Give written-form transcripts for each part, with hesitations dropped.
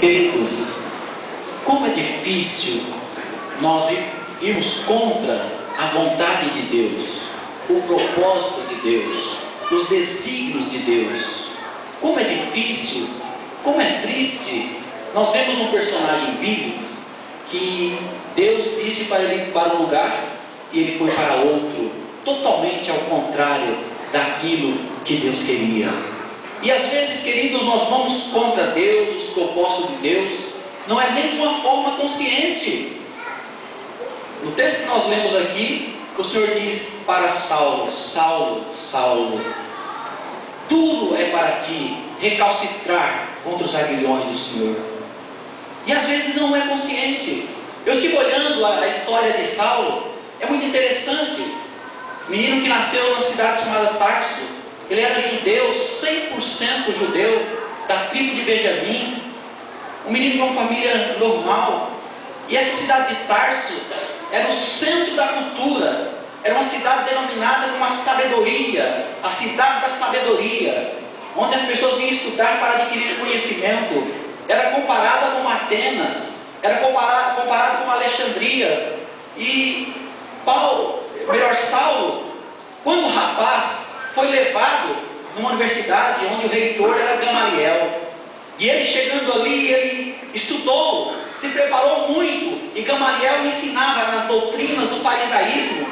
Queridos, como é difícil nós irmos contra a vontade de Deus, o propósito de Deus, os desígnios de Deus. Como é difícil, como é triste. Nós vemos um personagem bíblico que Deus disse para ele ir para um lugar e ele foi para outro, totalmente ao contrário daquilo que Deus queria. E às vezes, queridos, nós vamos contra Deus, os propósitos de Deus, não é nem de uma forma consciente. No texto que nós lemos aqui, o Senhor diz para Saulo: Saulo, Saulo, duro é para ti recalcitrar contra os aguilhões do Senhor. E às vezes não é consciente. Eu estive olhando a história de Saulo, é muito interessante. Menino que nasceu numa cidade chamada Tarso. Ele era judeu, 100% judeu, da tribo de Benjamim. Um menino de uma família normal. E essa cidade de Tarso era o centro da cultura. Era uma cidade denominada como a sabedoria, a cidade da sabedoria, onde as pessoas vinham estudar para adquirir conhecimento. Era comparada com Atenas, era comparada com Alexandria. E Saulo, quando rapaz, foi levado numa universidade onde o reitor era Gamaliel. E ele chegando ali, ele estudou, se preparou muito. E Gamaliel ensinava nas doutrinas do farisaísmo.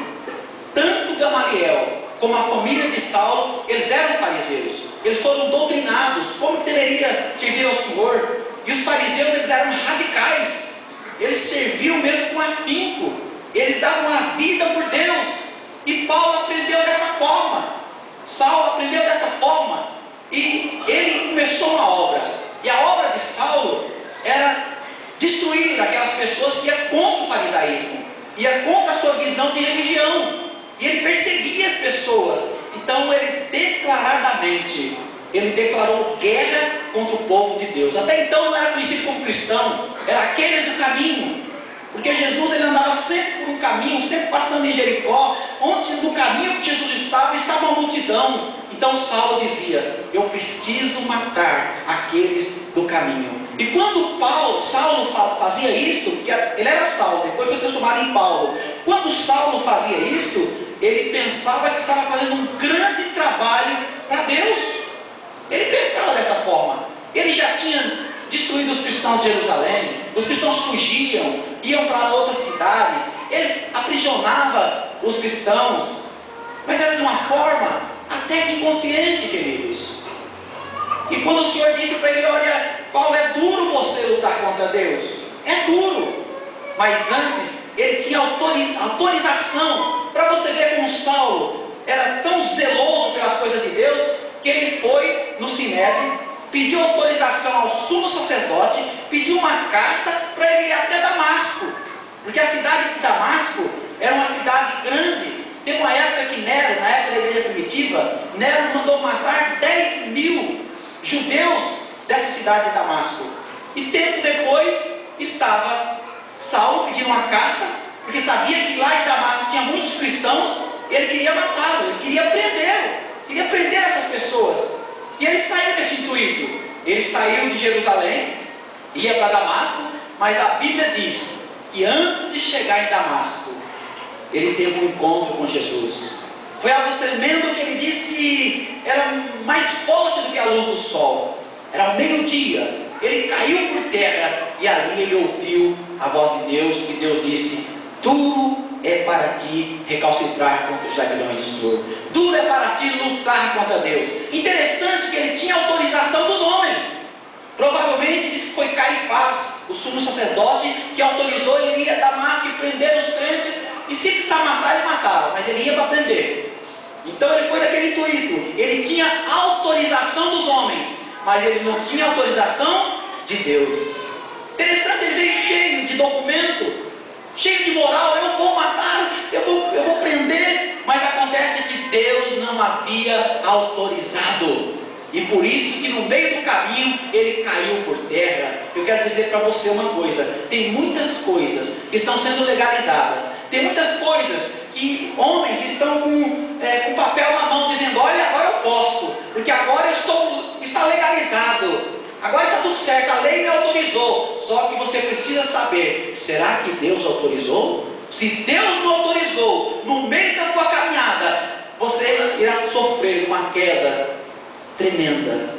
Tanto Gamaliel como a família de Saulo, eles eram fariseus. Eles foram doutrinados como deveria servir ao Senhor. E os fariseus, eles eram radicais. Eles serviam mesmo com afinco. Eles davam a vida por Deus. E Paulo aprendeu dessa forma. Saulo aprendeu dessa forma. E ele começou uma obra. E a obra de Saulo era destruir aquelas pessoas que iam contra o farisaísmo, ia contra a sua visão de religião. E ele perseguia as pessoas. Então ele declaradamente, ele declarou guerra contra o povo de Deus. Até então não era conhecido como cristão, era aqueles do caminho. Porque Jesus, ele andava sempre por um caminho, sempre passando em Jericó, onde no caminho que Jesus estava uma multidão. Então Saulo dizia: eu preciso matar aqueles do caminho. E quando Saulo fazia isto, porque ele era Saulo, depois foi transformado em Paulo. Quando Saulo fazia isto, ele pensava que estava fazendo um grande trabalho para Deus. Ele pensava dessa forma. Ele já tinha destruído os cristãos de Jerusalém. Os cristãos fugiam, iam para outras cidades. Ele aprisionava os cristãos. Mas era de uma forma até que inconsciente, queridos. E quando o Senhor disse para ele: olha, Paulo, é duro você lutar contra Deus. É duro. Mas antes, ele tinha autorização. Para você ver como Saulo era tão zeloso pelas coisas de Deus, que ele foi no Sinédrio, pediu autorização ao sumo sacerdote, pediu uma carta para ele ir até Damasco. Porque a cidade de Damasco era uma cidade grande. Tem uma época que Nero, na época da igreja primitiva, Nero mandou matar 10.000 judeus dessa cidade de Damasco. E tempo depois estava Saulo pedindo uma carta, porque sabia que lá em Damasco tinha muitos cristãos. Ele queria matá-lo, ele queria prendê-lo, queria prender essas pessoas. E ele saiu desse intuito. Ele saiu de Jerusalém, ia para Damasco, mas a Bíblia diz que antes de chegar em Damasco, ele teve um encontro com Jesus. Foi algo tremendo, que ele disse que era mais forte do que a luz do sol. Era meio-dia. Ele caiu por terra e ali ele ouviu a voz de Deus, que Deus disse: duro é para ti recalcitrar contra os aguilhões do Senhor. Duro é para ti lutar contra Deus. Interessante que ele tinha autorização dos homens. Provavelmente diz que foi Caifás, o sumo sacerdote, que autorizou ele ir a Damasco e prender os crentes. E se precisar matar, ele matava, mas ele ia para prender. Então ele foi daquele intuito. Ele tinha autorização dos homens, mas ele não tinha autorização de Deus. Interessante, ele veio cheio de documento, cheio de moral. Eu vou matar, eu vou prender. Mas acontece que Deus não havia autorizado. E por isso que no meio do caminho ele caiu por terra. Eu quero dizer para você uma coisa: tem muitas coisas que estão sendo legalizadas. Tem muitas coisas que homens estão com papel na mão dizendo: olha, agora eu posso, porque agora está legalizado. agora está tudo certo, a lei me autorizou. Só que você precisa saber, será que Deus autorizou? Se Deus não autorizou, no meio da tua caminhada, você irá sofrer uma queda tremenda.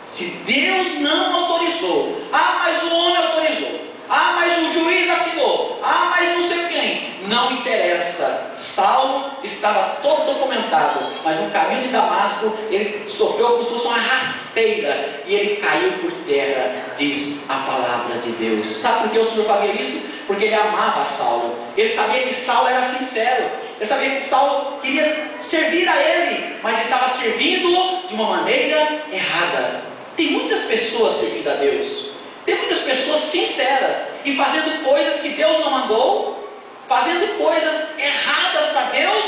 Se Deus não autorizou, mas o homem autorizou, mas o juiz assinou, mas não sei quem, não interessa. Saulo estava todo documentado, mas no caminho de Damasco ele sofreu como se fosse uma rasteira e ele caiu por terra, diz a palavra de Deus. Sabe por que o Senhor fazia isso? Porque ele amava Saulo. Ele sabia que Saulo era sincero, ele sabia que Saulo queria servir a ele, mas estava servindo-o de uma maneira errada. Tem muitas pessoas servindo a Deus, tem muitas pessoas sinceras e fazendo coisas que Deus não mandou, fazendo coisas erradas para Deus.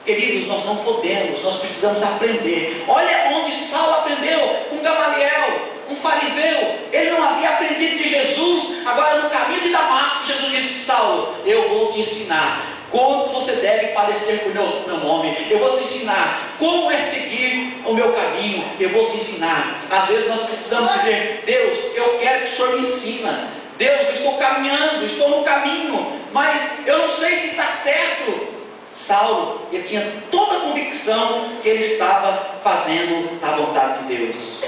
Queridos, nós não podemos, nós precisamos aprender. Olha onde Saulo aprendeu, com Gamaliel, um fariseu. Ele não havia aprendido de Jesus. Agora no caminho de Damasco, Jesus disse: Saulo, eu vou te ensinar quanto você deve padecer por meu nome. Eu vou te ensinar como é seguir o meu caminho. Eu vou te ensinar. Às vezes nós precisamos dizer: Deus, eu quero que o Senhor me ensina. Deus, eu estou caminhando, estou no caminho, mas eu não sei se está certo. Saulo, ele tinha toda a convicção que ele estava fazendo a vontade de Deus,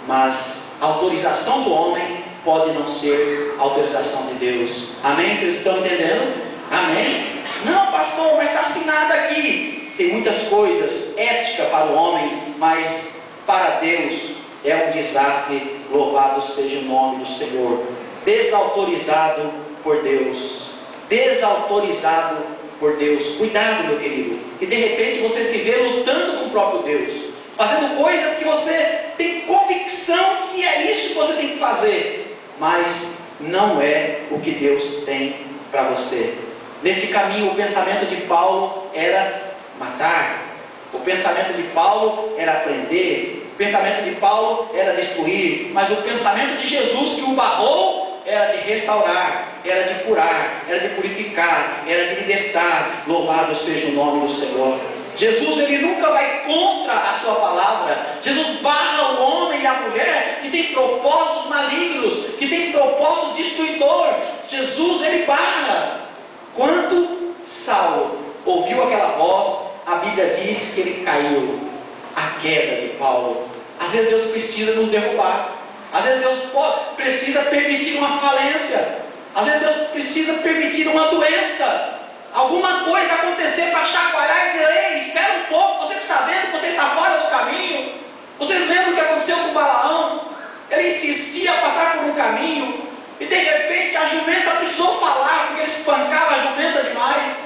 mas a autorização do homem pode não ser a autorização de Deus. Amém? Vocês estão entendendo? Amém? Não, pastor, mas está assinado aqui. Tem muitas coisas, ética para o homem, mas para Deus é um desastre. Louvado seja o nome do Senhor. Desautorizado por Deus, desautorizado por Deus. Cuidado, meu querido, que de repente você se vê lutando com o próprio Deus, fazendo coisas que você tem convicção que é isso que você tem que fazer, mas não é o que Deus tem para você. Neste caminho, o pensamento de Paulo era matar, o pensamento de Paulo era prender, o pensamento de Paulo era destruir, mas o pensamento de Jesus que o barrou era de restaurar, era de curar, era de purificar, era de libertar. Louvado seja o nome do Senhor. Jesus, ele nunca vai contra a sua palavra. Jesus barra o homem e a mulher que tem propósitos malignos, que tem propósito destruidor. Jesus, ele barra. Quando Saulo ouviu aquela voz, a Bíblia diz que ele caiu. A queda de Paulo. Às vezes Deus precisa nos derrubar. Às vezes Deus precisa permitir uma falência. Às vezes Deus precisa permitir uma doença, alguma coisa acontecer para chacoalhar e dizer: ei, espera um pouco, você que está vendo que você está fora do caminho. Vocês lembram o que aconteceu com Balaão? Ele insistia a passar por um caminho e de repente a jumenta precisou falar, porque ele espancava a jumenta demais.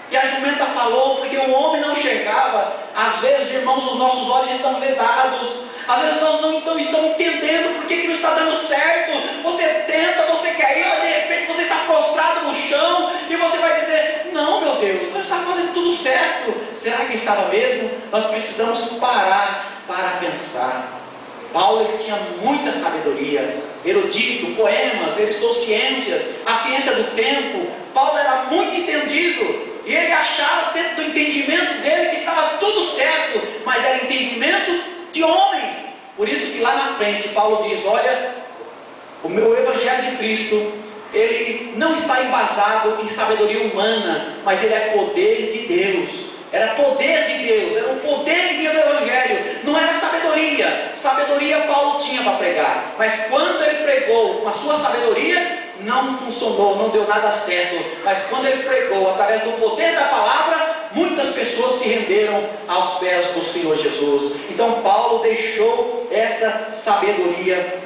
E a jumenta falou, porque o homem não enxergava. Às vezes, irmãos, os nossos olhos estão vedados. Às vezes nós não estamos entendendo por que não está dando certo. Você tenta, você quer ir, mas de repente você está prostrado no chão e você vai dizer: não, meu Deus, eu estava fazendo tudo certo. Será que estava mesmo? Nós precisamos parar para pensar. Paulo, ele tinha muita sabedoria, erudito, poemas, ele estudou ciências, a ciência do tempo. Paulo era muito entendido. E ele achava dentro do entendimento dele que estava tudo certo, mas era entendimento de homens. Por isso que lá na frente Paulo diz: olha, o meu evangelho de Cristo, ele não está embasado em sabedoria humana, mas ele é poder de Deus. Era poder de Deus, era o poder divino do evangelho, não era sabedoria. Sabedoria Paulo tinha para pregar, mas quando ele pregou com a sua sabedoria, não funcionou, não deu nada certo. Mas quando ele pregou através do poder da palavra, muitas pessoas se renderam aos pés do Senhor Jesus. Então Paulo deixou essa sabedoria